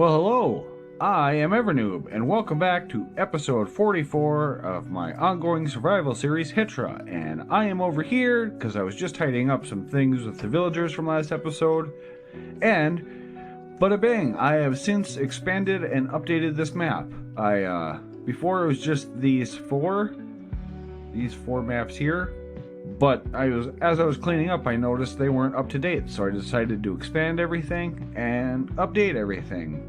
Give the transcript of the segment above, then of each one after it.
Well, hello, I am Evernoob, and welcome back to episode 44 of my ongoing survival series, Hitra. And I am over here because I was just tidying up some things with the villagers from last episode. And bada bang, I have since expanded and updated this map. Before it was just these four maps here. But as I was cleaning up, I noticed they weren't up to date, so I decided to expand everything and update everything.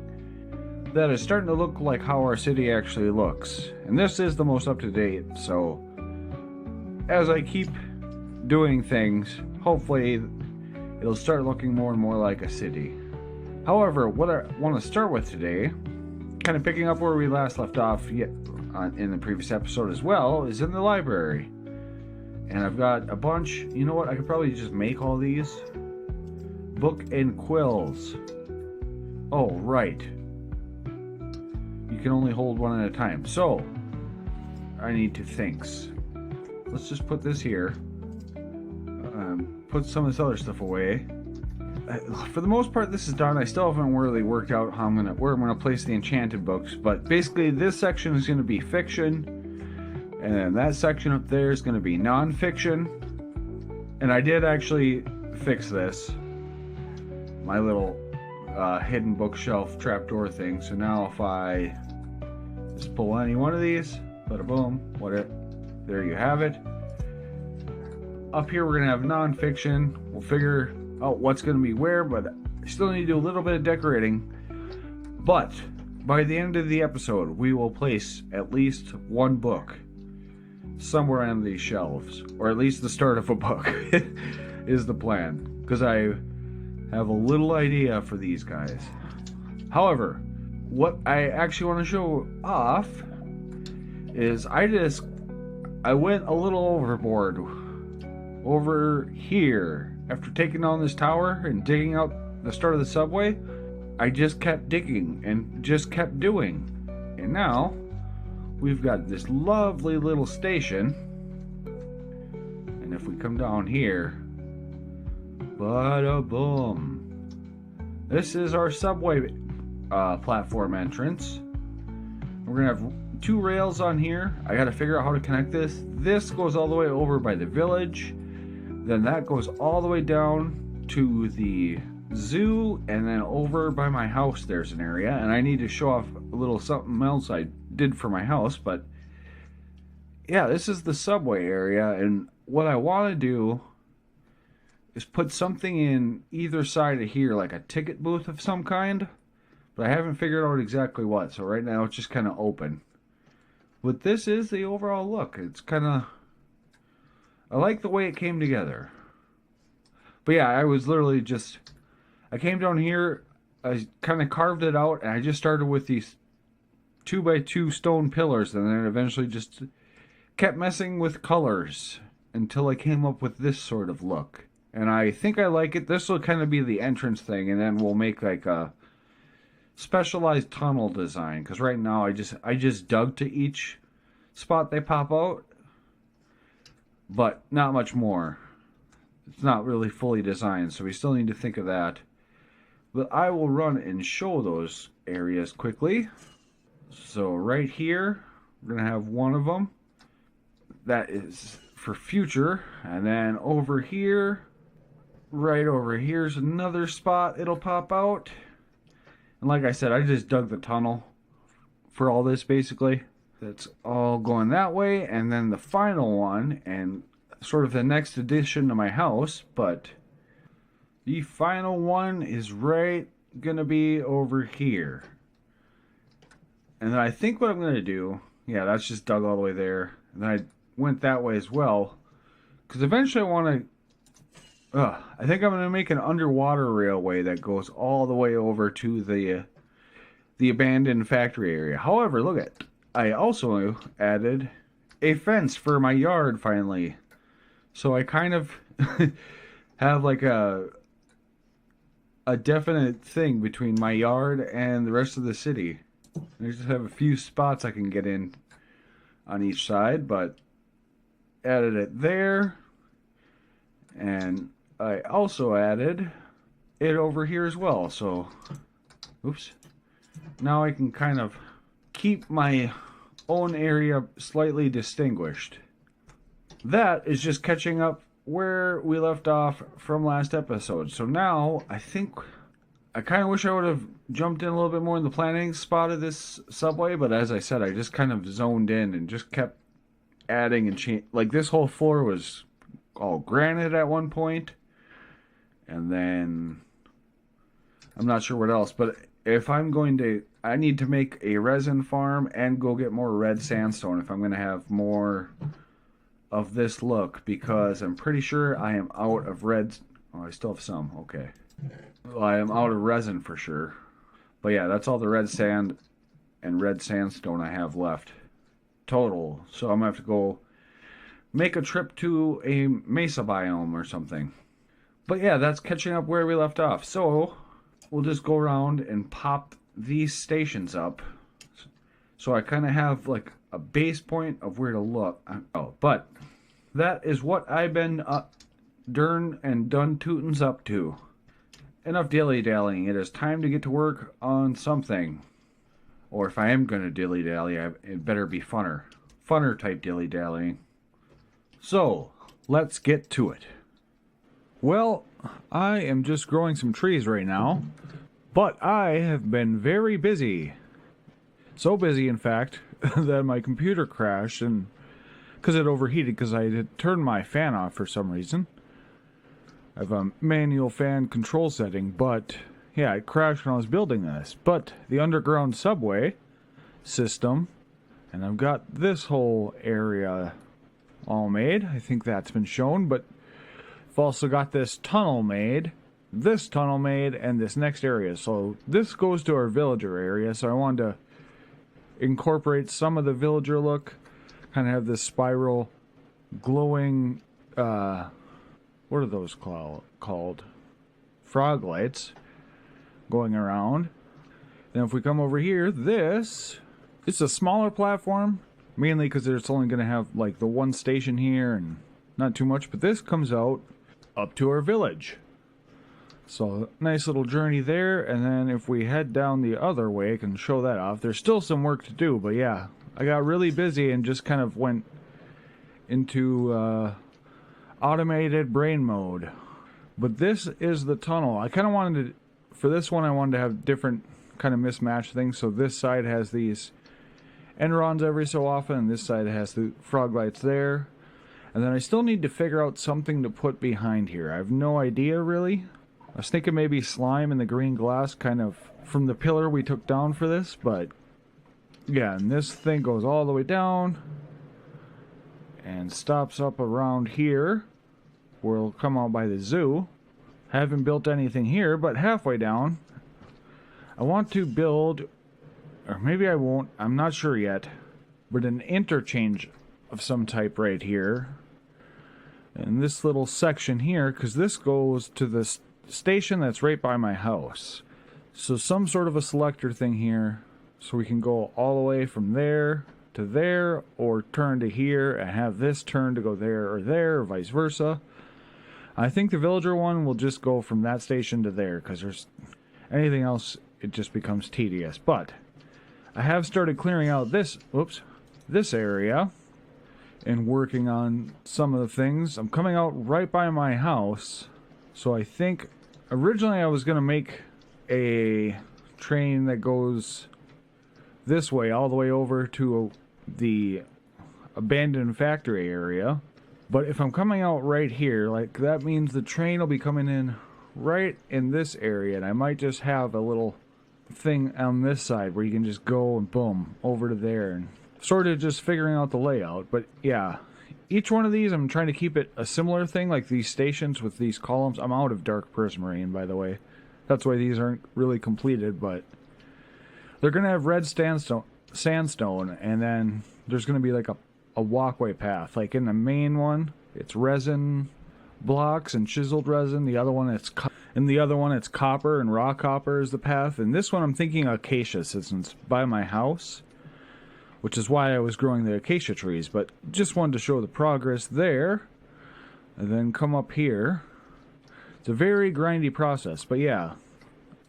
That is starting to look like how our city actually looks. And this is the most up to date, so as I keep doing things, hopefully it'll start looking more and more like a city. However, what I want to start with today, kind of picking up where we last left off in the previous episode as well, is in the library. And I've got a bunch. You know what? I could probably just make all these. Book and quills. Oh, right. You can only hold one at a time. So, I need to think. Let's just put this here. Put some of this other stuff away. For the most part, this is done. I still haven't really worked out where I'm gonna place the enchanted books. But basically, this section is gonna be fiction. And then that section up there is going to be non-fiction. And I did actually fix this. My little hidden bookshelf trapdoor thing. So now if I just pull any one of these, bada boom, there you have it. Up here we're going to have non-fiction. We'll figure out what's going to be where, but I still need to do a little bit of decorating. But by the end of the episode, we will place at least one book somewhere on these shelves, or at least the start of a book is the plan, because I have a little idea for these guys. However, what I actually want to show off is I went a little overboard over here. After taking down this tower and digging out the start of the subway, I just kept digging and just kept doing, and now we've got this lovely little station. And if we come down here, bada boom. This is our subway platform entrance. We're gonna have two rails on here. I gotta figure out how to connect this. This goes all the way over by the village. Then that goes all the way down to the zoo, and then over by my house there's an area, and I need to show off a little something else I did for my house. But yeah, this is the subway area, and what I want to do is put something in either side of here, like a ticket booth of some kind, but I haven't figured out exactly what, so right now it's just kind of open. But this is the overall look. It's kind of, I like the way it came together. But yeah, I was literally just, I came down here, I kind of carved it out, and I just started with these 2x2 stone pillars, and then eventually just kept messing with colors until I came up with this sort of look. And I think I like it. This will kind of be the entrance thing, and then we'll make like a specialized tunnel design, because right now I just dug to each spot they pop out, but not much more. It's not really fully designed, so we still need to think of that. But I will run and show those areas quickly. So right here, we're going to have one of them. That is for future. And then over here, right over here is another spot it'll pop out. And like I said, I just dug the tunnel for all this basically. That's all going that way. And then the final one, and sort of the next addition to my house, but the final one is right gonna be over here. And then I think what I'm gonna do, yeah, that's just dug all the way there. And then I went that way as well, because eventually I want to, I think I'm gonna make an underwater railway that goes all the way over to the abandoned factory area. However, look at, I also added a fence for my yard finally. So I kind of have like a definite thing between my yard and the rest of the city. I just have a few spots I can get in on each side, but added it there. And I also added it over here as well. So, oops. Now I can kind of keep my own area slightly distinguished. That is just catching up where we left off from last episode. So now I think I kind of wish I would have jumped in a little bit more in the planning spot of this subway, but as I said, I just kind of zoned in and just kept adding and change. Like this whole floor was all granite at one point, and then I'm not sure what else. But if I'm going to, I need to make a resin farm and go get more red sandstone if I'm going to have more of this look, because I'm pretty sure I am out of red. Oh, I still have some. Okay. Well, I am out of resin for sure. But yeah, that's all the red sand and red sandstone I have left total. So I'm going to have to go make a trip to a mesa biome or something. But yeah, that's catching up where we left off. So we'll just go around and pop these stations up. So I kind of have like a base point of where to look. Oh, but that is what I've been done tootins up to. Enough dilly-dallying. It is time to get to work on something. Or if I am going to dilly-dally, it better be funner. Funner type dilly-dallying. So, let's get to it. Well, I am just growing some trees right now. But I have been very busy. So busy, in fact, that my computer crashed and because it overheated because I had turned my fan off for some reason. I have a manual fan control setting, but yeah, it crashed when I was building this. But the underground subway system, and I've got this whole area all made. I think that's been shown, but I've also got this tunnel made, and this next area. So this goes to our villager area, so I wanted to incorporate some of the villager look, kind of have this spiral glowing, what are those called? Frog lights going around. And if we come over here, it's a smaller platform, mainly because it's only going to have like the one station here and not too much, but this comes out up to our village. So nice little journey there, and then if we head down the other way, I can show that off. There's still some work to do, but yeah, I got really busy and just kind of went into automated brain mode. But this is the tunnel. I kind of wanted to, for this one I wanted to have different kind of mismatched things. So this side has these enrons every so often, and this side has the frog lights there. And then I still need to figure out something to put behind here. I have no idea really. I was thinking maybe slime and the green glass kind of from the pillar we took down for this, but yeah, and this thing goes all the way down and stops up around here. We'll come out by the zoo. Haven't built anything here, but halfway down, I want to build, or maybe I won't, I'm not sure yet, but an interchange of some type right here. And this little section here, because this goes to the station that's right by my house. So some sort of a selector thing here, so we can go all the way from there to there, or turn to here and have this turn to go there, or vice versa. I think the villager one will just go from that station to there, because there's anything else, it just becomes tedious. But I have started clearing out this area and working on some of the things. I'm coming out right by my house, so I think originally I was going to make a train that goes this way all the way over to the abandoned factory area. But if I'm coming out right here, like that means the train will be coming in right in this area, and I might just have a little thing on this side where you can just go and boom over to there, and sort of just figuring out the layout. But yeah, each one of these I'm trying to keep it a similar thing, like these stations with these columns. I'm out of dark prismarine, by the way. That's why these aren't really completed, but they're gonna have red sandstone, and then there's gonna be like a walkway path. Like in the main one, it's resin blocks and chiseled resin. The other one it's copper and raw copper is the path. And this one I'm thinking acacia, since it's by my house, which is why I was growing the acacia trees. But just wanted to show the progress there, and then come up here. It's a very grindy process, but yeah,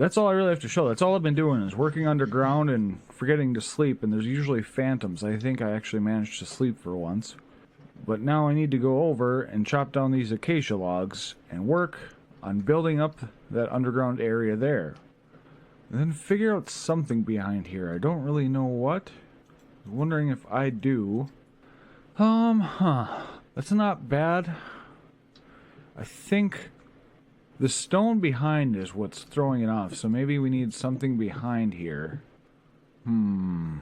that's all I really have to show. That's all I've been doing is working underground and forgetting to sleep, and there's usually phantoms. I think I actually managed to sleep for once. But now I need to go over and chop down these acacia logs and work on building up that underground area there. And then figure out something behind here. I don't really know what. I'm wondering if I do. That's not bad. I think the stone behind is what's throwing it off, so maybe we need something behind here. I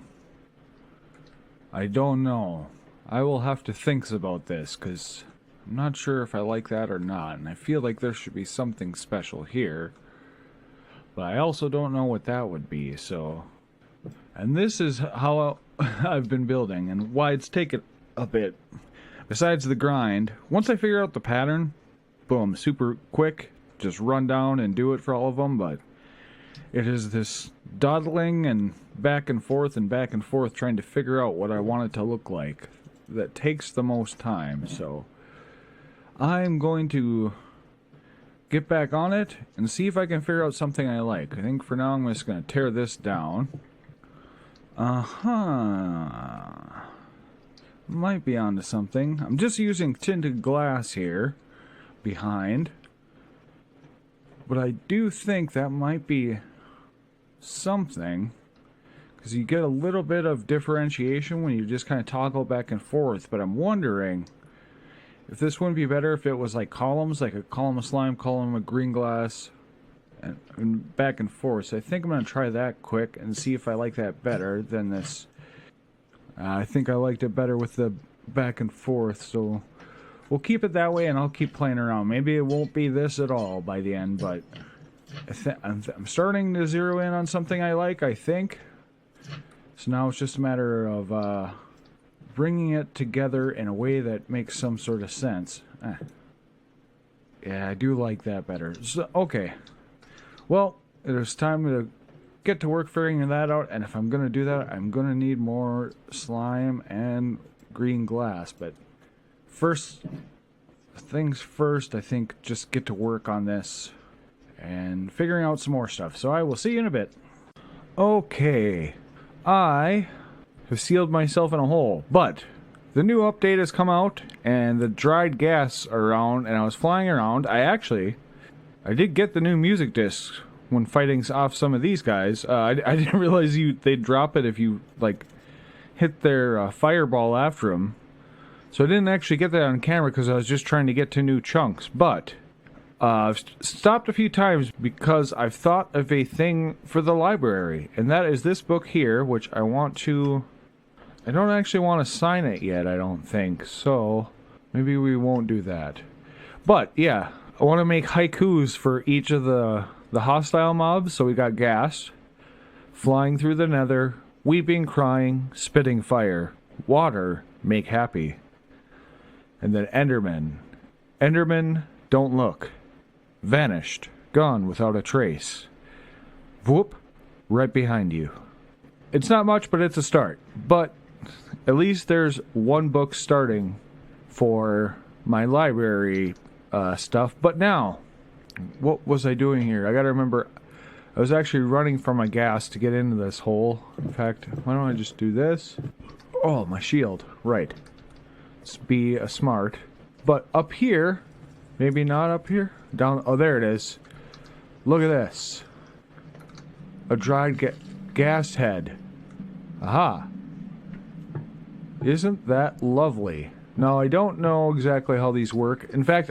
don't know. I will have to think about this, because I'm not sure if I like that or not, and I feel like there should be something special here. But I also don't know what that would be, so... And this is how I've been building, and why it's taken a bit. Besides the grind, once I figure out the pattern, boom, super quick, just run down and do it for all of them, but it is this dawdling and back and forth trying to figure out what I want it to look like that takes the most time. So I'm going to get back on it and see if I can figure out something I like. I think for now I'm just going to tear this down. Might be onto something. I'm just using tinted glass here behind, but I do think that might be something, because you get a little bit of differentiation when you just kind of toggle back and forth. But I'm wondering if this wouldn't be better if it was like columns, like a column of slime, column of green glass, and back and forth. So I think I'm going to try that quick and see if I like that better than this. I think I liked it better with the back and forth, so we'll keep it that way, and I'll keep playing around. Maybe it won't be this at all by the end, but I'm starting to zero in on something I like, I think. So now it's just a matter of bringing it together in a way that makes some sort of sense. Yeah, I do like that better. So, okay. Well, it is time to get to work figuring that out, and if I'm going to do that, I'm going to need more slime and green glass. But first things first, I think just get to work on this and figuring out some more stuff. So I will see you in a bit. Okay, I have sealed myself in a hole, but the new update has come out and the dried ghasts are around, and I was flying around. I did get the new music disc when fighting off some of these guys. I didn't realize they'd drop it if you like hit their fireball after them. So I didn't actually get that on camera because I was just trying to get to new chunks. But I've stopped a few times because I've thought of a thing for the library, and that is this book here, which I want to... I don't actually want to sign it yet, I don't think, so maybe we won't do that. But yeah, I want to make haikus for each of the hostile mobs. So we got Ghast, flying through the nether, weeping, crying, spitting fire, water, make happy. And then Enderman. Enderman, don't look. Vanished, gone without a trace. Whoop, right behind you. It's not much, but it's a start. But at least there's one book starting for my library stuff. But now, what was I doing here? I gotta remember, I was actually running from my gas to get into this hole. In fact, why don't I just do this? Oh, my shield. Right. Let's be a smart. But up here, maybe not up here. Down. Oh, there it is. Look at this. A dried ghast head. Aha. Isn't that lovely? Now, I don't know exactly how these work. In fact,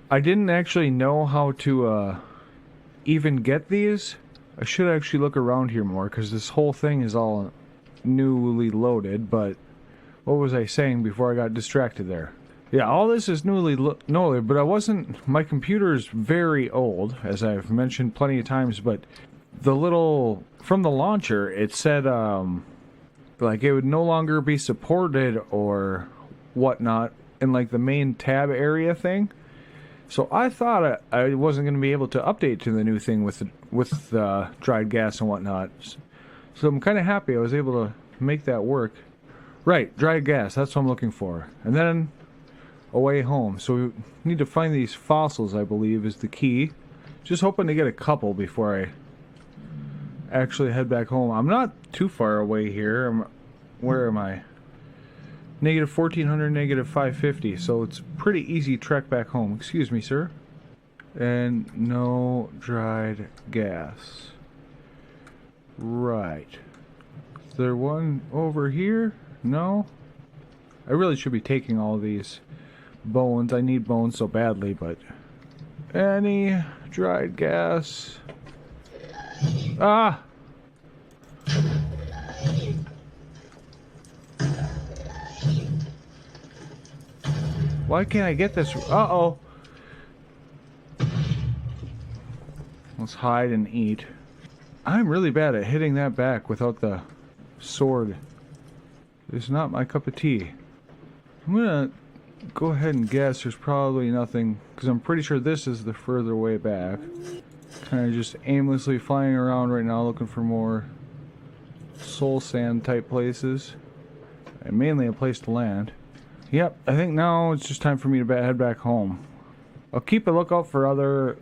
I didn't actually know how to even get these. I should actually look around here more, because this whole thing is all newly loaded. But what was I saying before I got distracted there? Yeah, all this is newly loaded, but I wasn't... My computer's very old, as I've mentioned plenty of times, but the little... From the launcher, it said, like, it would no longer be supported or whatnot in, like, the main tab area thing. So I thought I wasn't going to be able to update to the new thing with dried gas and whatnot. So I'm kind of happy I was able to make that work. Right, dried gas, that's what I'm looking for. And then... away home. So we need to find these fossils, I believe, is the key Just hoping to get a couple before I actually head back home. I'm not too far away here. Where am I? Negative 1400, negative 550. So it's pretty easy trek back home. Excuse me, sir. And no dried gas. Right. Is there one over here? No? I really should be taking all these bones. I need bones so badly, but... Any dried gas? Ah! Why can't I get this? Uh-oh. Let's hide and eat. I'm really bad at hitting that back without the sword. It's not my cup of tea. I'm gonna go ahead and guess there's probably nothing, because I'm pretty sure this is the further way back. Kind of just aimlessly flying around right now looking for more soul sand type places. And mainly a place to land. Yep, I think now it's just time for me to head back home. I'll keep a lookout for other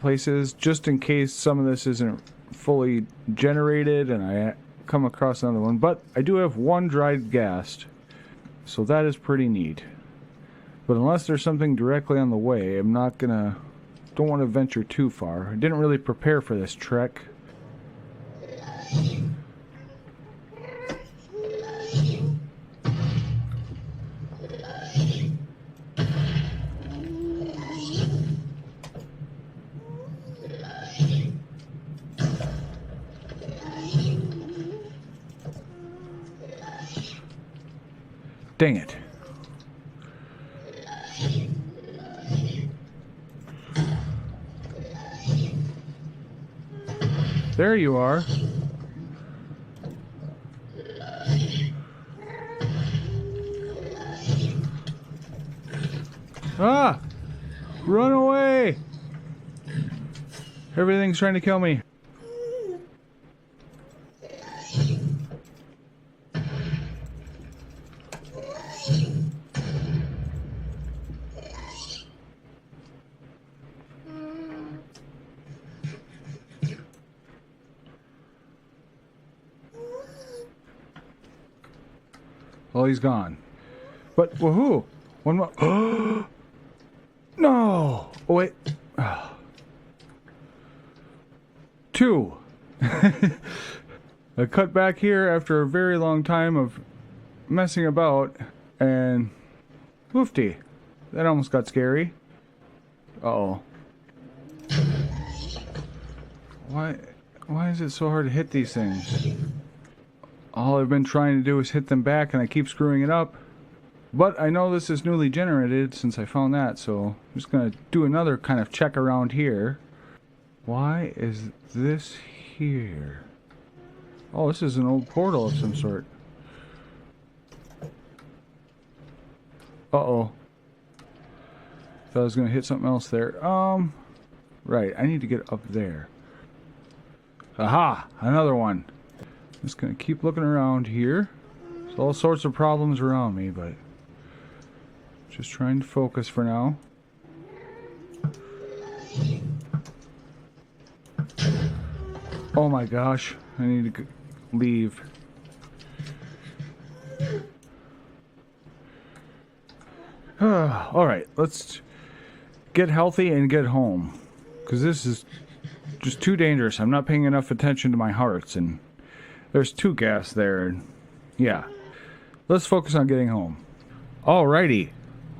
places just in case some of this isn't fully generated and I come across another one. But I do have one dried ghast, so that is pretty neat. But unless there's something directly on the way, I'm not gonna... Don't want to venture too far. I didn't really prepare for this trek. Dang it. There you are. Ah! Run away! Everything's trying to kill me. Oh, he's gone. But, woohoo! One more. No! Oh, wait. Two. I cut back here after a very long time of messing about, and woofty. That almost got scary. Uh-oh. Why is it so hard to hit these things? All I've been trying to do is hit them back and I keep screwing it up. But I know this is newly generated since I found that, so I'm just going to do another kind of check around here. Why is this here? Oh, this is an old portal of some sort. Uh-oh. Thought I was going to hit something else there. Right, I need to get up there. Aha! Another one. Just gonna keep looking around here. There's all sorts of problems around me, but just trying to focus for now. Oh my gosh, I need to leave. Alright, let's get healthy and get home. Because this is just too dangerous. I'm not paying enough attention to my hearts, and there's two ghasts there. Yeah. Let's focus on getting home. Alrighty.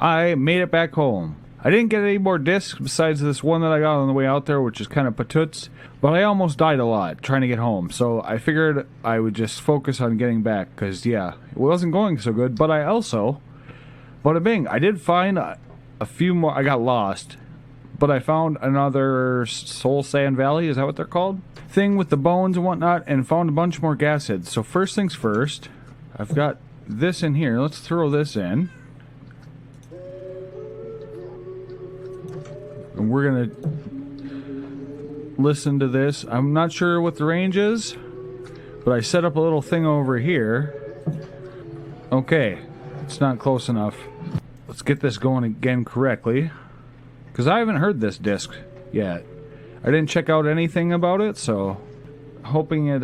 I made it back home. I didn't get any more discs besides this one that I got on the way out there, which is kind of patoots. But I almost died a lot trying to get home. So I figured I would just focus on getting back. Because, yeah, it wasn't going so good. But I also... Bada bing. I did find a few more... I got lost. But I found another Soul Sand Valley. Is that what they're called? Thing with the bones and whatnot, and found a bunch more gas heads. So first things first, I've got this in here. Let's throw this in. And we're gonna listen to this. I'm not sure what the range is, but I set up a little thing over here. Okay, it's not close enough. Let's get this going again correctly, because I haven't heard this disc yet. I didn't check out anything about it, so hoping it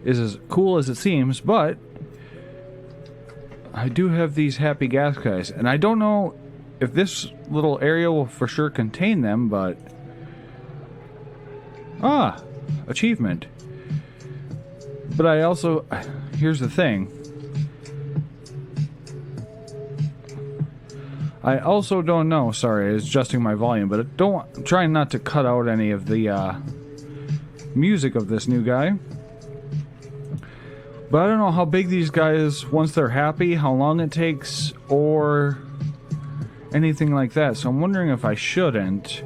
is as cool as it seems, but I do have these happy gas guys, and I don't know if this little area will for sure contain them, but... Ah! Achievement. But I also... Here's the thing. I also don't know, sorry, I was adjusting my volume, but I'm trying not to cut out any of the music of this new guy. But I don't know how big these guys, once they're happy, how long it takes, or anything like that. So I'm wondering if I shouldn't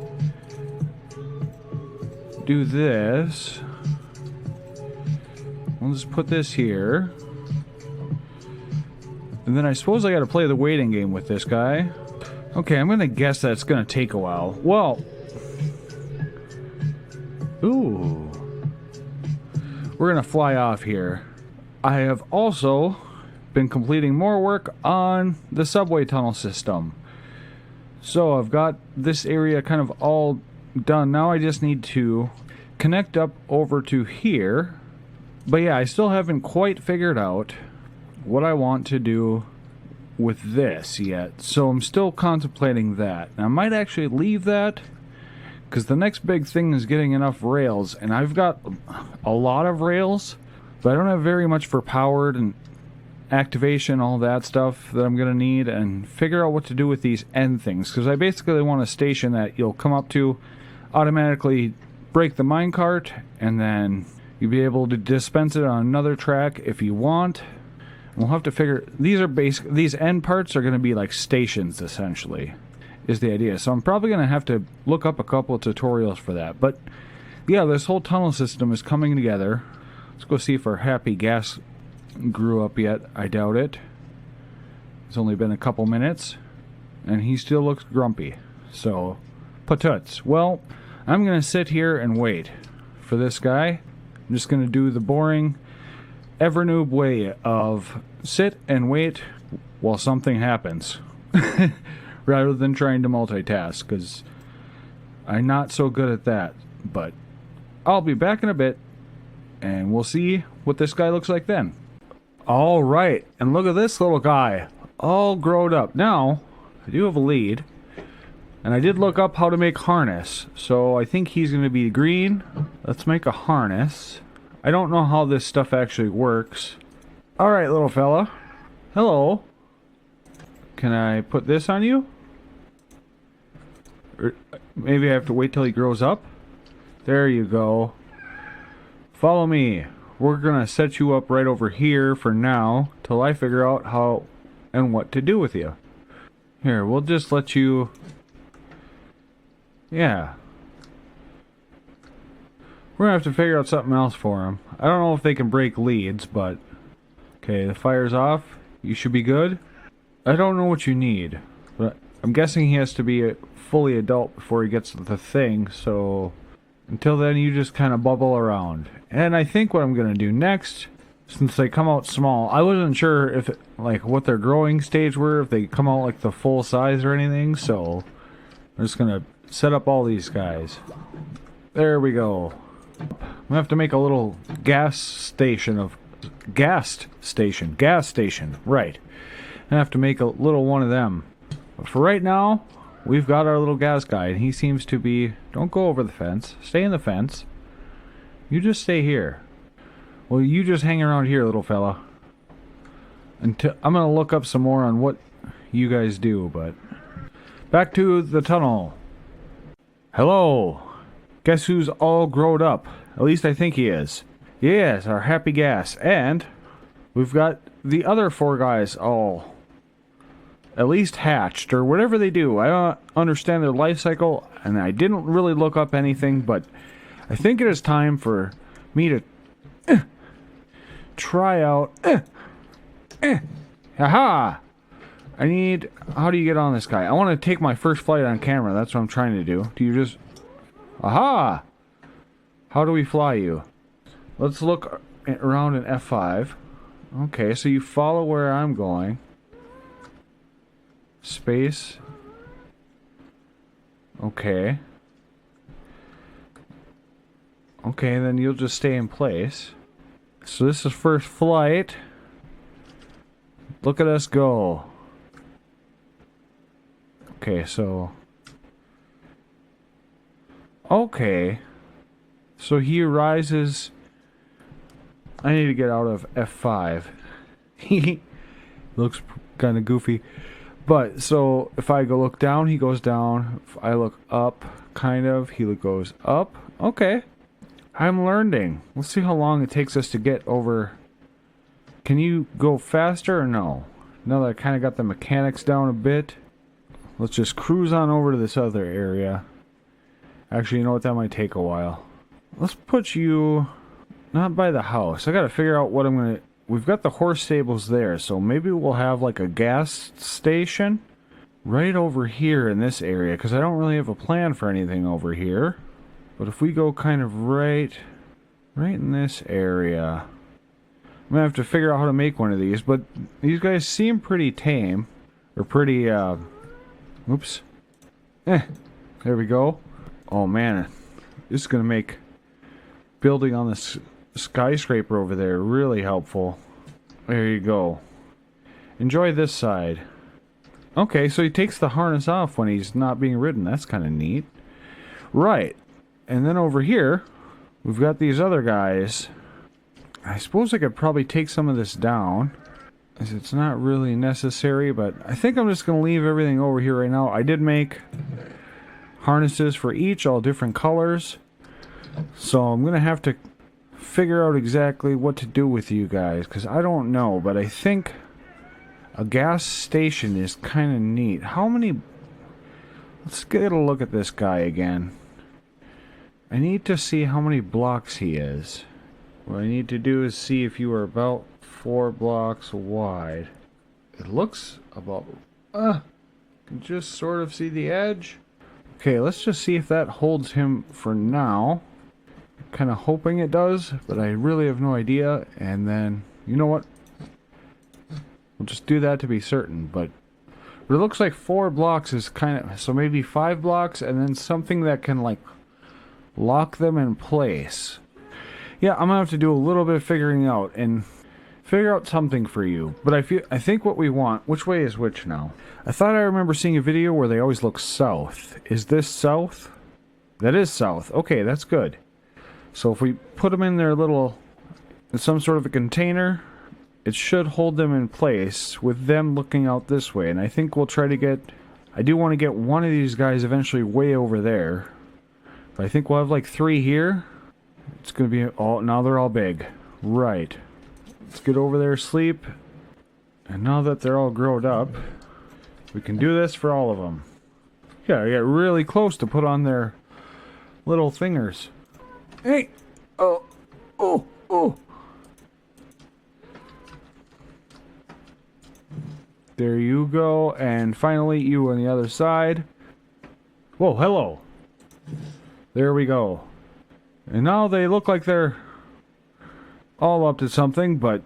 do this. I'll just put this here. And then I suppose I gotta play the waiting game with this guy. Okay, I'm gonna guess that's gonna take a while. Well... Ooh. We're gonna fly off here. I have also been completing more work on the subway tunnel system. So I've got this area kind of all done. Now I just need to connect up over to here. But yeah, I still haven't quite figured out what I want to do with this yet. So I'm still contemplating that. And I might actually leave that, because the next big thing is getting enough rails. And I've got a lot of rails, but I don't have very much for powered and activation, all that stuff that I'm going to need, and figure out what to do with these end things. Because I basically want a station that you'll come up to, automatically break the minecart, and then you'll be able to dispense it on another track if you want. We'll have to figure... These end parts are going to be like stations, essentially, is the idea. So I'm probably going to have to look up a couple of tutorials for that. But yeah, this whole tunnel system is coming together. Let's go see if our happy gas grew up yet. I doubt it. It's only been a couple minutes, and he still looks grumpy. So, patuts. Well, I'm going to sit here and wait for this guy. I'm just going to do the boring, ever-noob way of sit and wait while something happens. Rather than trying to multitask, because I'm not so good at that. But I'll be back in a bit, and we'll see what this guy looks like then. Alright, and look at this little guy, all grown up. Now, I do have a lead, and I did look up how to make harness, so I think he's going to be green. Let's make a harness. I don't know how this stuff actually works. Alright, little fella. Hello. Can I put this on you? Or maybe I have to wait till he grows up? There you go. Follow me. We're gonna set you up right over here for now, till I figure out how and what to do with you. Here, we'll just let you... Yeah. We're gonna have to figure out something else for him. I don't know if they can break leads, but... Okay, the fire's off. You should be good. I don't know what you need, but I'm guessing he has to be a fully adult before he gets the thing, so... Until then, you just kind of bubble around. And I think what I'm going to do next, since they come out small, I wasn't sure if, like, what their growing stage were, if they come out, like, the full size or anything, so I'm just going to set up all these guys. There we go. I'm going to have to make a little gas station, right. I have to make a little one of them. But for right now, we've got our little gas guy, and he seems to be... Don't go over the fence. Stay in the fence. You just stay here. Well, you just hang around here, little fella. Until I'm gonna look up some more on what you guys do, but... Back to the tunnel. Hello. Guess who's all grown up? At least I think he is. Yes, our happy gas. And we've got the other 4 guys all... at least hatched, or whatever they do. I don't understand their life cycle, and I didn't really look up anything, but I think it is time for me to try out... Aha! I need... How do you get on this guy? I want to take my first flight on camera. That's what I'm trying to do. Do you just... Aha! How do we fly you? Let's look around in F5. Okay, so you follow where I'm going. Space. Okay. Okay, then you'll just stay in place. So this is first flight. Look at us go. Okay, so... Okay. So he rises... I need to get out of F5. He looks kind of goofy. But, so, if I go look down, he goes down. If I look up, kind of, he goes up. Okay. I'm learning. Let's see how long it takes us to get over... Can you go faster or no? Now that I kind of got the mechanics down a bit, let's just cruise on over to this other area. Actually, you know what? That might take a while. Let's put you not by the house. I gotta figure out what I'm gonna... We've got the horse stables there, so maybe we'll have like a gas station right over here in this area, because I don't really have a plan for anything over here. But if we go kind of right in this area... I'm gonna have to figure out how to make one of these, but these guys seem pretty tame. Or pretty, oops. There we go. Oh man, this is gonna make building on this skyscraper over there really helpful. There you go. Enjoy this side. Okay, so he takes the harness off when he's not being ridden. That's kind of neat. Right. And then over here, we've got these other guys. I suppose I could probably take some of this down, as it's not really necessary, but I think I'm just going to leave everything over here right now. I did make harnesses for each, all different colors, so I'm going to have to figure out exactly what to do with you guys, because I don't know, but I think a gas station is kind of neat. How many... Let's get a look at this guy again. I need to see how many blocks he is. What I need to do is see if you are about 4 blocks wide. It looks about... can just sort of see the edge. Okay, let's just see if that holds him for now. Kind of hoping it does, but I really have no idea. And then, you know what? We'll just do that to be certain. But it looks like 4 blocks is kind of... So maybe 5 blocks and then something that can like lock them in place. Yeah, I'm gonna have to do a little bit of figuring out and figure out something for you. But I think what we want... Which way is which now? I thought I remember seeing a video where they always look south. Is this south? That is south. Okay, that's good. So if we put them in their little... in some sort of a container, it should hold them in place with them looking out this way. And I think we'll try to get... I do want to get one of these guys eventually way over there. But I think we'll have like 3 here. It's going to be... Oh, now they're all big. Right. Let's get over there, sleep. And now that they're all grown up, we can do this for all of them. Yeah, I get really close to put on their little thingers. Hey! Oh! Oh! Oh! There you go. And finally, you on the other side. Whoa, hello! There we go. And now they look like they're all up to something, but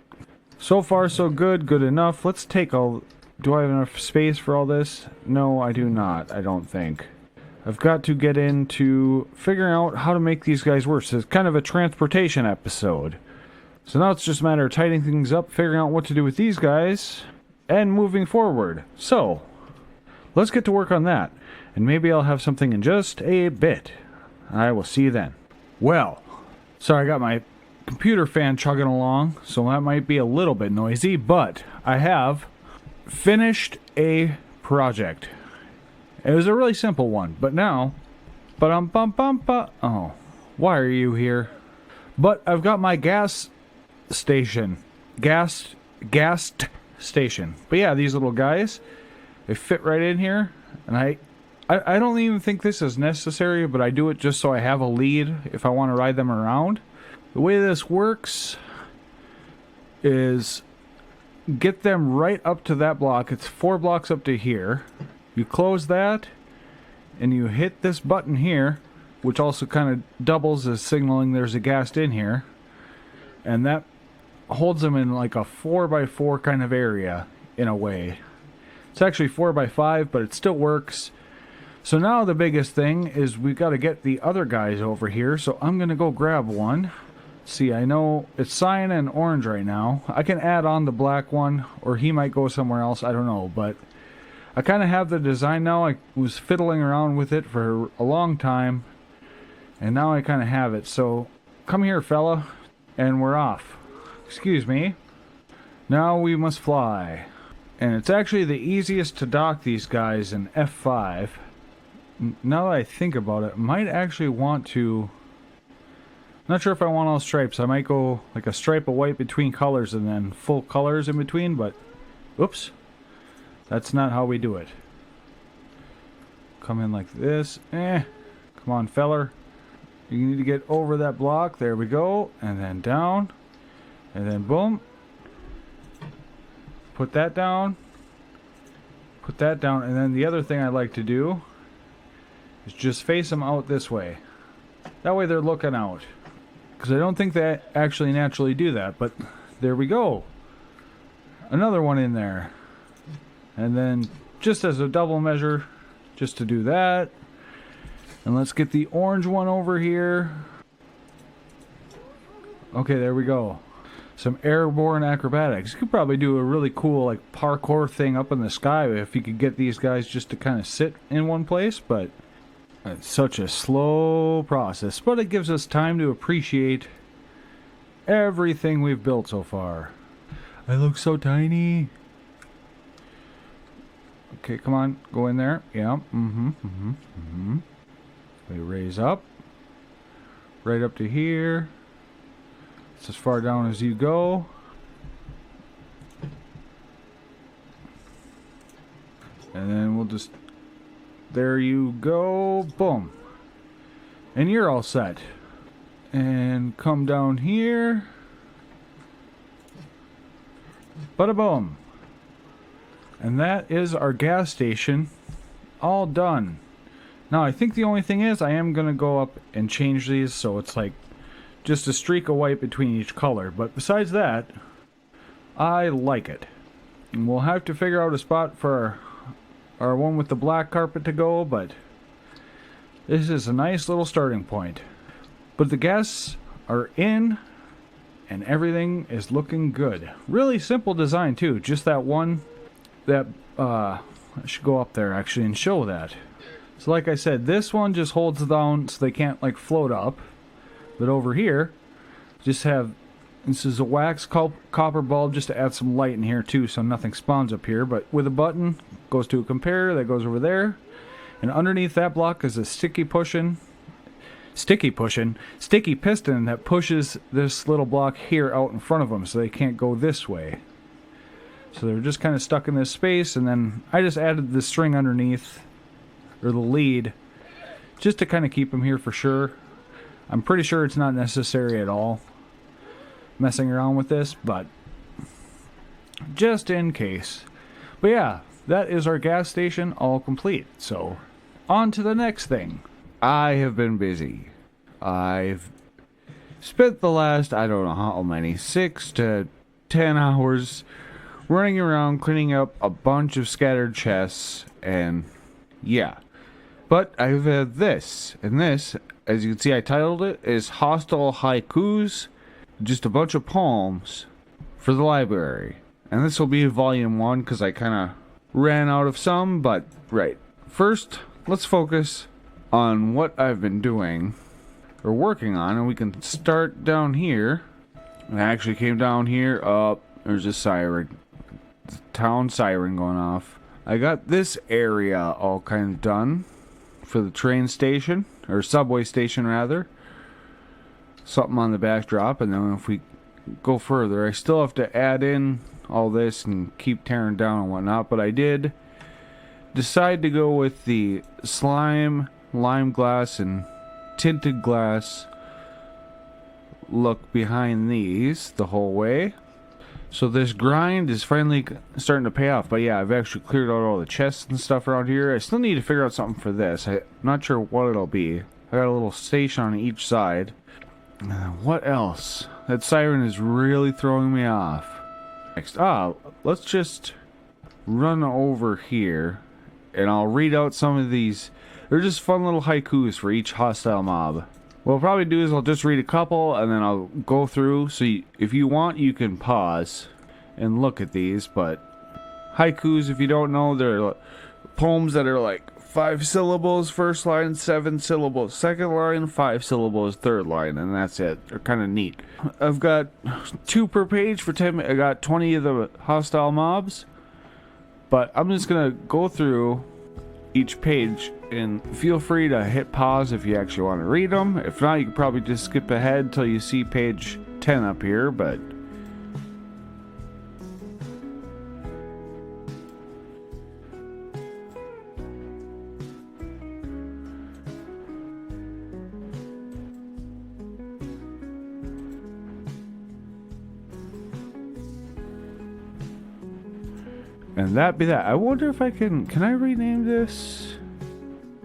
so far so good, good enough. Let's take a... Do I have enough space for all this? No, I do not, I don't think. I've got to get into figuring out how to make these guys work. So it's kind of a transportation episode. So now it's just a matter of tidying things up, figuring out what to do with these guys, and moving forward. So, let's get to work on that. And maybe I'll have something in just a bit. I will see you then. Well, sorry, I got my computer fan chugging along, so that might be a little bit noisy, but I have finished a project. It was a really simple one, but now... Oh, why are you here? But I've got my gas station. Ghast station. But yeah, these little guys, they fit right in here, and I don't even think this is necessary, but I do it just so I have a lead if I want to ride them around. The way this works is get them right up to that block. It's 4 blocks up to here. You close that, and you hit this button here, which also kind of doubles as signaling there's a ghast in here. And that holds them in like a 4x4 kind of area, in a way. It's actually 4x5, but it still works. So now the biggest thing is we got to get the other guys over here. So I'm going to go grab one. See, I know it's cyan and orange right now. I can add on the black one, or he might go somewhere else. I don't know, but I kind of have the design now. I was fiddling around with it for a long time, and now I kind of have it. So come here, fella, and we're off. Excuse me. Now we must fly. And it's actually the easiest to dock these guys in F5. Now that I think about it, I might actually want to... Not sure if I want all stripes. I might go like a stripe of white between colors and then full colors in between, but... Oops. That's not how we do it. Come in like this. Come on, feller. You need to get over that block. There we go. And then down. And then boom. Put that down. Put that down. And then the other thing I like to do is just face them out this way. That way they're looking out. Because I don't think they actually naturally do that. But there we go. Another one in there. And then just as a double measure, just to do that. And let's get the orange one over here. Okay, there we go. Some airborne acrobatics. You could probably do a really cool like parkour thing up in the sky if you could get these guys just to kind of sit in one place, but it's such a slow process. But it gives us time to appreciate everything we've built so far. I look so tiny. Okay, come on, go in there. Yeah, We raise up. Right up to here. It's as far down as you go. And then we'll just... There you go. Boom. And you're all set. And come down here. Bada boom. And that is our gas station all done. Now I think the only thing is I am going to go up and change these so it's like just a streak of white between each color. But besides that, I like it. And we'll have to figure out a spot for our one with the black carpet to go, but this is a nice little starting point. But the guests are in and everything is looking good. Really simple design too. Just that one... That, I should go up there actually and show that. So like I said, this one just holds down so they can't like float up. But over here, just have, this is a wax copper bulb just to add some light in here too so nothing spawns up here. But with a button, goes to a comparator that goes over there. And underneath that block is a sticky piston that pushes this little block here out in front of them so they can't go this way. So they're just kind of stuck in this space, and then I just added the string underneath, or the lead, just to kind of keep them here for sure. I'm pretty sure it's not necessary at all, messing around with this, but just in case. But yeah, that is our gas station all complete. So, on to the next thing. I have been busy. I've spent the last, I don't know how many, 6 to 10 hours running around cleaning up a bunch of scattered chests, and yeah. But I've had this, and this, as you can see I titled it, is Hostile Haikus, just a bunch of poems for the library. And this will be volume 1 because I kind of ran out of some, but right. First, let's focus on what I've been doing, or working on, and we can start down here. I actually came down here, there's a siren. Town siren going off. I got this area all kind of done for the train station, or subway station rather. Something on the backdrop, and then if we go further, I still have to add in all this and keep tearing down and whatnot, but I did decide to go with the slime, lime glass, and tinted glass look behind these the whole way. So this grind is finally starting to pay off. But yeah, I've actually cleared out all the chests and stuff around here. I still need to figure out something for this. I'm not sure what it'll be. I got a little station on each side. What else? That siren is really throwing me off. Next, let's just run over here. And I'll read out some of these They're just fun little haikus for each hostile mob. What I'll probably do is I'll just read a couple and then I'll go through. So if you want, you can pause and look at these. But haikus, if you don't know, they're poems that are like 5 syllables first line, 7 syllables second line, 5 syllables third line, and that's it. They're kind of neat. I've got 2 per page for 10. I got 20 of the hostile mobs, but I'm just gonna go through each page, and feel free to hit pause if you actually want to read them. If not, you can probably just skip ahead until you see page 10 up here. But and that be that. I wonder if I can I rename this?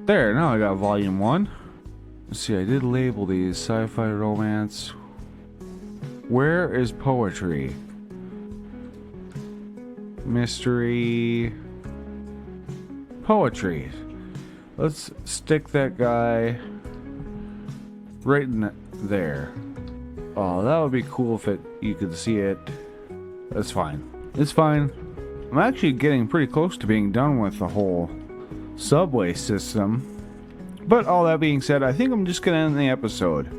There, now I got volume 1. Let's see, I did label these sci-fi romance. Where is poetry? Mystery. Poetry. Let's stick that guy right in there. Oh, that would be cool if you could see it. That's fine. It's fine. I'm actually getting pretty close to being done with the whole subway system. But all that being said, I think I'm just going to end the episode.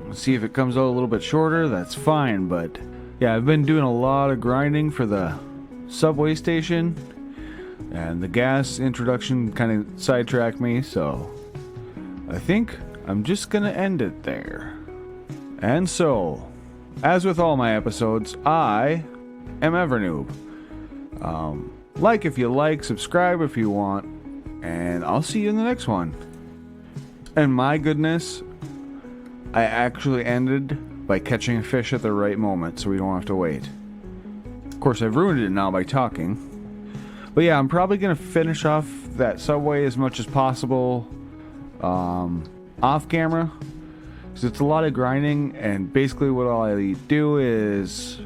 Let's see if it comes out a little bit shorter. That's fine, but yeah, I've been doing a lot of grinding for the subway station. And the gas introduction kind of sidetracked me, so I think I'm just going to end it there. And so, as with all my episodes, I am Evernoob. Like if you like, subscribe if you want, and I'll see you in the next one. And my goodness, I actually ended by catching a fish at the right moment, so we don't have to wait. Of course, I've ruined it now by talking. But yeah, I'm probably going to finish off that subway as much as possible off camera, because it's a lot of grinding, and basically what I do is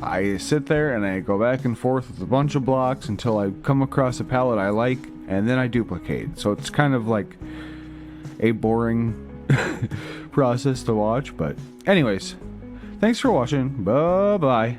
I sit there and I go back and forth with a bunch of blocks until I come across a palette I like, and then I duplicate. So it's kind of like a boring process to watch, but anyways, thanks for watching. Bye bye.